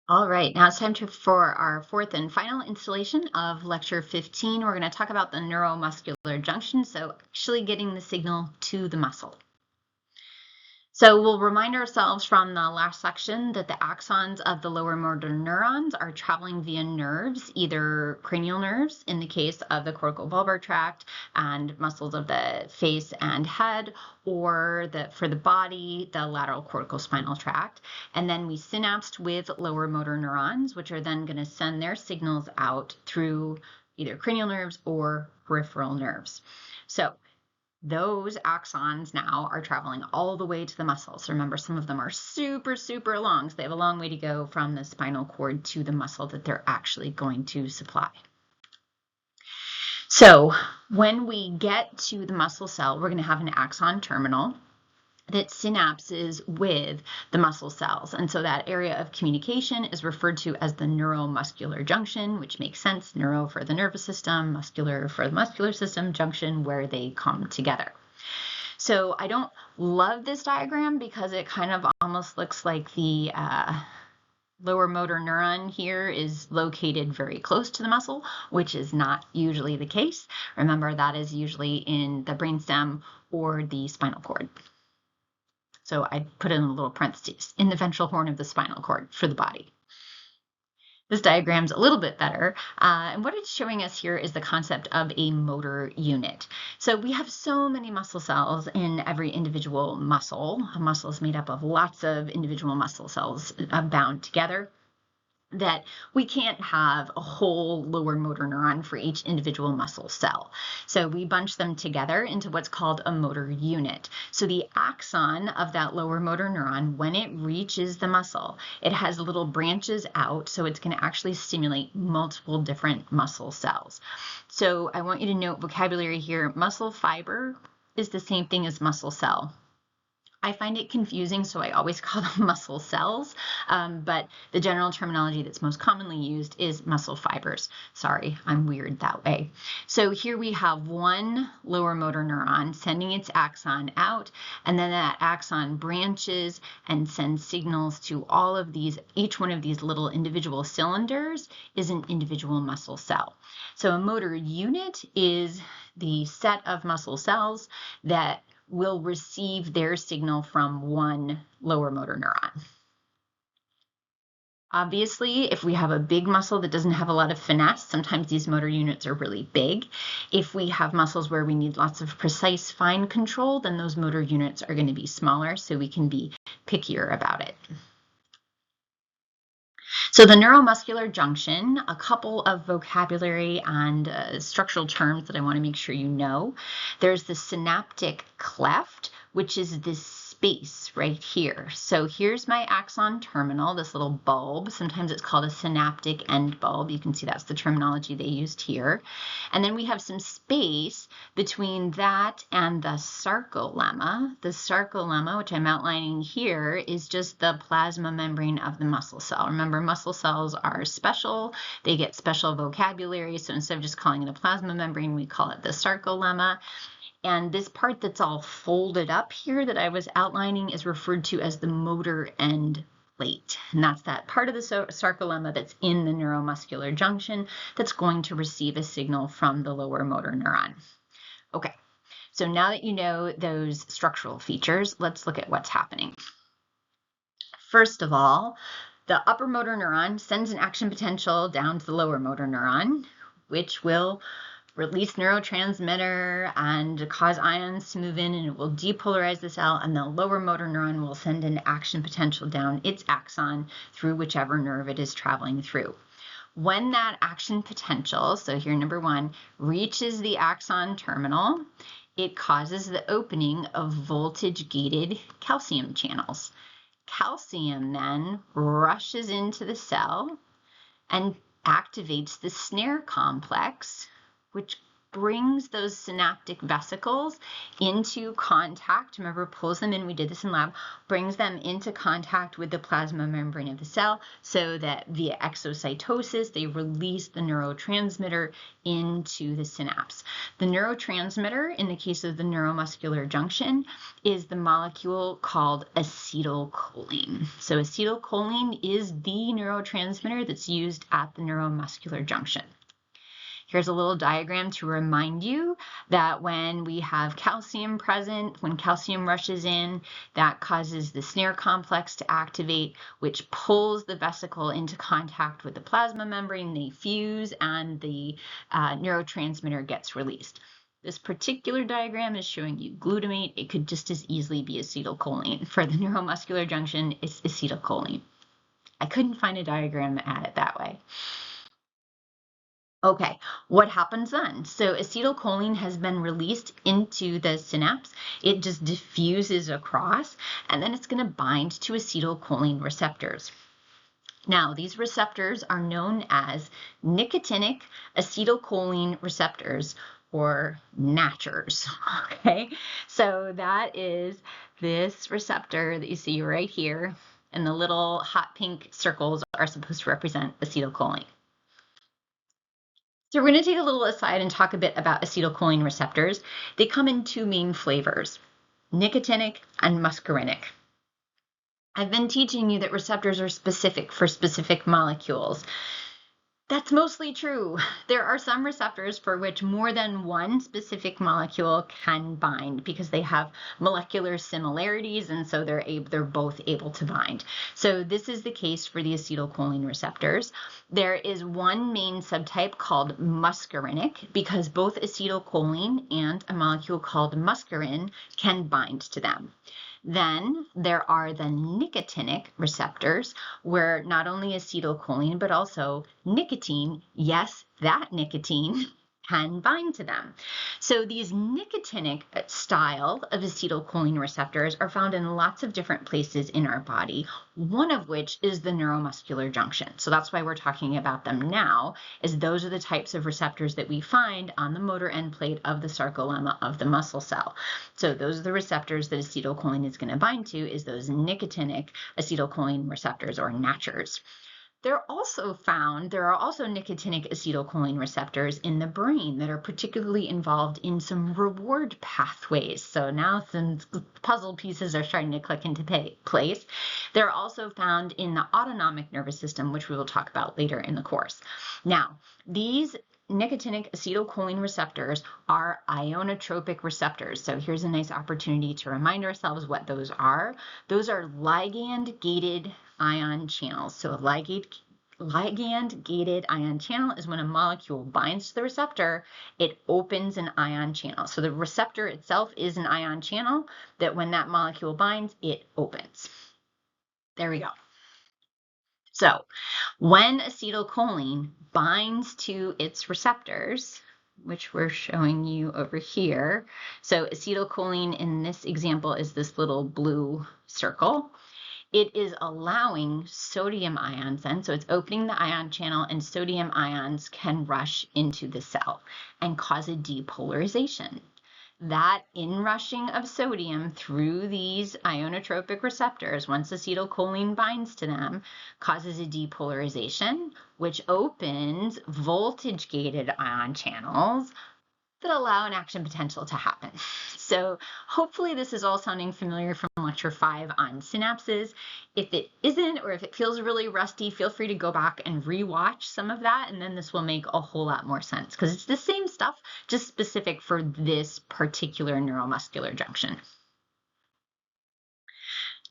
All right, now it's time for our fourth and final installation of lecture 15. We're going to talk about the neuromuscular junction, so actually getting the signal to the muscle. So we'll remind ourselves from the last section that the axons of the lower motor neurons are traveling via nerves, either cranial nerves in the case of the cortical-bulbar tract and muscles of the face and head, or for the body, the lateral corticospinal tract. And then we synapsed with lower motor neurons, which are then going to send their signals out through either cranial nerves or peripheral nerves. So those axons now are traveling all the way to the muscles. Remember, some of them are super, super long, so they have a long way to go from the spinal cord to the muscle that they're actually going to supply. So when we get to the muscle cell, we're going to have an axon terminal that synapses with the muscle cells. And so that area of communication is referred to as the neuromuscular junction, which makes sense. Neuro for the nervous system, muscular for the muscular system, junction where they come together. So I don't love this diagram because it kind of almost looks like the lower motor neuron here is located very close to the muscle, which is not usually the case. Remember, that is usually in the brainstem or the spinal cord. So I put in a little parentheses, in the ventral horn of the spinal cord for the body. This diagram's a little bit better, and what it's showing us here is the concept of a motor unit. So we have so many muscle cells in every individual muscle. A muscle is made up of lots of individual muscle cells bound together, that we can't have a whole lower motor neuron for each individual muscle cell. So we bunch them together into what's called a motor unit. So the axon of that lower motor neuron, when it reaches the muscle, it has little branches out, so it's going to actually stimulate multiple different muscle cells. So I want you to note vocabulary here. Muscle fiber is the same thing as muscle cell. I find it confusing, so I always call them muscle cells, but the general terminology that's most commonly used is muscle fibers. Sorry, I'm weird that way. So here we have one lower motor neuron sending its axon out, and then that axon branches and sends signals to all of these. Each one of these little individual cylinders is an individual muscle cell. So a motor unit is the set of muscle cells that will receive their signal from one lower motor neuron. Obviously, if we have a big muscle that doesn't have a lot of finesse, sometimes these motor units are really big. If we have muscles where we need lots of precise, fine control, then those motor units are going to be smaller, so we can be pickier about it. So the neuromuscular junction, a couple of vocabulary and structural terms that I want to make sure you know. There's the synaptic cleft, which is this space right here. So here's my axon terminal, this little bulb. Sometimes it's called a synaptic end bulb. You can see that's the terminology they used here. And then we have some space between that and the sarcolemma. The sarcolemma, which I'm outlining here, is just the plasma membrane of the muscle cell. Remember, muscle cells are special. They get special vocabulary. So instead of just calling it a plasma membrane, we call it the sarcolemma. And this part that's all folded up here that I was outlining is referred to as the motor end plate. And that's that part of the sarcolemma that's in the neuromuscular junction that's going to receive a signal from the lower motor neuron. Okay, so now that you know those structural features, let's look at what's happening. First of all, the upper motor neuron sends an action potential down to the lower motor neuron, which will release neurotransmitter and cause ions to move in, and it will depolarize the cell, and the lower motor neuron will send an action potential down its axon through whichever nerve it is traveling through. When that action potential, so here number one, reaches the axon terminal, it causes the opening of voltage-gated calcium channels. Calcium then rushes into the cell and activates the snare complex, which brings those synaptic vesicles into contact. Remember, pulls them in, we did this in lab, brings them into contact with the plasma membrane of the cell so that via exocytosis, they release the neurotransmitter into the synapse. The neurotransmitter, in the case of the neuromuscular junction, is the molecule called acetylcholine. So acetylcholine is the neurotransmitter that's used at the neuromuscular junction. Here's a little diagram to remind you that when we have calcium present, when calcium rushes in, that causes the snare complex to activate, which pulls the vesicle into contact with the plasma membrane, they fuse, and the neurotransmitter gets released. This particular diagram is showing you glutamate. It could just as easily be acetylcholine. For the neuromuscular junction, it's acetylcholine. I couldn't find a diagram that had it that way. Okay, what happens then? So acetylcholine has been released into the synapse. It just diffuses across, and then it's going to bind to acetylcholine receptors. Now, these receptors are known as nicotinic acetylcholine receptors, or NACHRs. Okay, so that is this receptor that you see right here, and the little hot pink circles are supposed to represent acetylcholine. So we're going to take a little aside and talk a bit about acetylcholine receptors. They come in two main flavors, nicotinic and muscarinic. I've been teaching you that receptors are specific for specific molecules. That's mostly true. There are some receptors for which more than one specific molecule can bind because they have molecular similarities, and so they're both able to bind. So this is the case for the acetylcholine receptors. There is one main subtype called muscarinic because both acetylcholine and a molecule called muscarin can bind to them. Then there are the nicotinic receptors, where not only acetylcholine, but also nicotine, yes, that nicotine, can bind to them. So these nicotinic style of acetylcholine receptors are found in lots of different places in our body, one of which is the neuromuscular junction. So that's why we're talking about them now, as those are the types of receptors that we find on the motor end plate of the sarcolemma of the muscle cell. So those are the receptors that acetylcholine is going to bind to, is those nicotinic acetylcholine receptors, or NACHRs. There are also nicotinic acetylcholine receptors in the brain that are particularly involved in some reward pathways. So now some puzzle pieces are starting to click into place. They're also found in the autonomic nervous system, which we will talk about later in the course. Now, these nicotinic acetylcholine receptors are ionotropic receptors. So here's a nice opportunity to remind ourselves what those are. Those are ligand-gated ion channels. So a ligand-gated ion channel is when a molecule binds to the receptor, it opens an ion channel. So the receptor itself is an ion channel that when that molecule binds, it opens. There we go. So when acetylcholine binds to its receptors, which we're showing you over here, so acetylcholine in this example is this little blue circle, it is allowing sodium ions in, so it's opening the ion channel, and sodium ions can rush into the cell and cause a depolarization. That inrushing of sodium through these ionotropic receptors, once acetylcholine binds to them, causes a depolarization, which opens voltage-gated ion channels that allow an action potential to happen. So hopefully this is all sounding familiar from lecture 5 on synapses. If it isn't, or if it feels really rusty, feel free to go back and rewatch some of that, and then this will make a whole lot more sense, because it's the same stuff, just specific for this particular neuromuscular junction.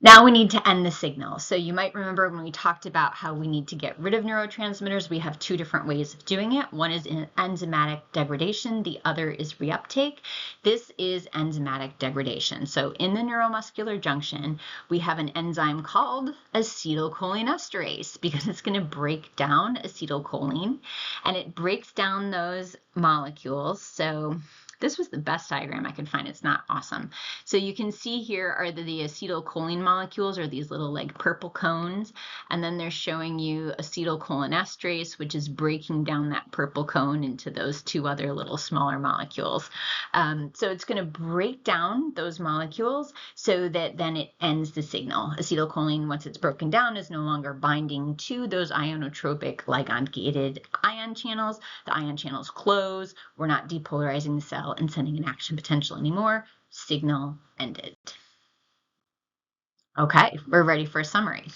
Now we need to end the signal. So you might remember when we talked about how we need to get rid of neurotransmitters, we have two different ways of doing it. One is in enzymatic degradation, the other is reuptake. This is enzymatic degradation. So in the neuromuscular junction, we have an enzyme called acetylcholinesterase because it's going to break down acetylcholine, and it breaks down those molecules. So This was the best diagram I could find. It's not awesome. So you can see here are the acetylcholine molecules, or these little like purple cones. And then they're showing you acetylcholinesterase, which is breaking down that purple cone into those two other little smaller molecules. So it's going to break down those molecules so that then it ends the signal. Acetylcholine, once it's broken down, is no longer binding to those ionotropic ligand-gated ion channels. The ion channels close. We're not depolarizing the cell and sending an action potential anymore. Signal ended. Okay, we're ready for a summary.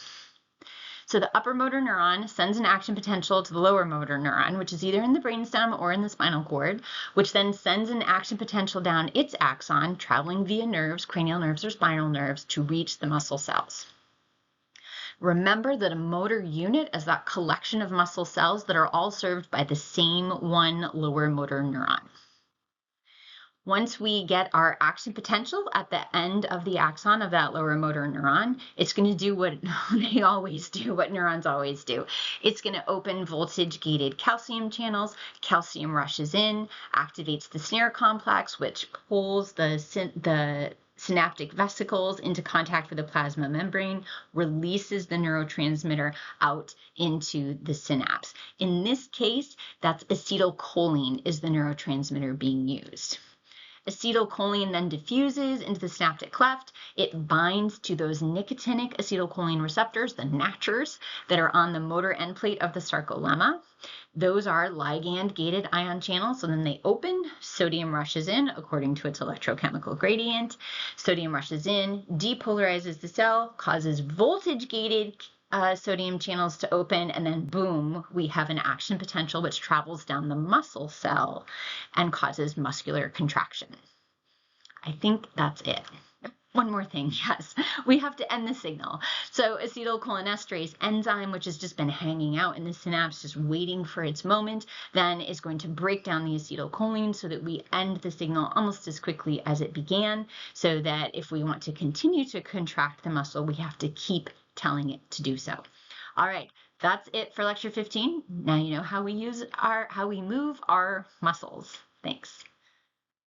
So the upper motor neuron sends an action potential to the lower motor neuron, which is either in the brainstem or in the spinal cord, which then sends an action potential down its axon, traveling via nerves, cranial nerves or spinal nerves, to reach the muscle cells. Remember that a motor unit is that collection of muscle cells that are all served by the same one lower motor neuron. Once we get our action potential at the end of the axon of that lower motor neuron, it's going to do what they always do, what neurons always do. It's going to open voltage-gated calcium channels. Calcium rushes in, activates the snare complex, which pulls the synaptic vesicles into contact with the plasma membrane, releases the neurotransmitter out into the synapse. In this case, that's acetylcholine is the neurotransmitter being used. Acetylcholine then diffuses into the synaptic cleft. It binds to those nicotinic acetylcholine receptors, the natchers, that are on the motor end plate of the sarcolemma. Those are ligand-gated ion channels, so then they open, sodium rushes in according to its electrochemical gradient. Sodium rushes in, depolarizes the cell, causes voltage-gated sodium channels to open, and then boom, we have an action potential which travels down the muscle cell and causes muscular contraction. I think that's it. One more thing, yes, we have to end the signal. So acetylcholinesterase enzyme, which has just been hanging out in the synapse, just waiting for its moment, then is going to break down the acetylcholine so that we end the signal almost as quickly as it began, so that if we want to continue to contract the muscle, we have to keep telling it to do so. All right, that's it for lecture 15. Now you know how we move our muscles. Thanks.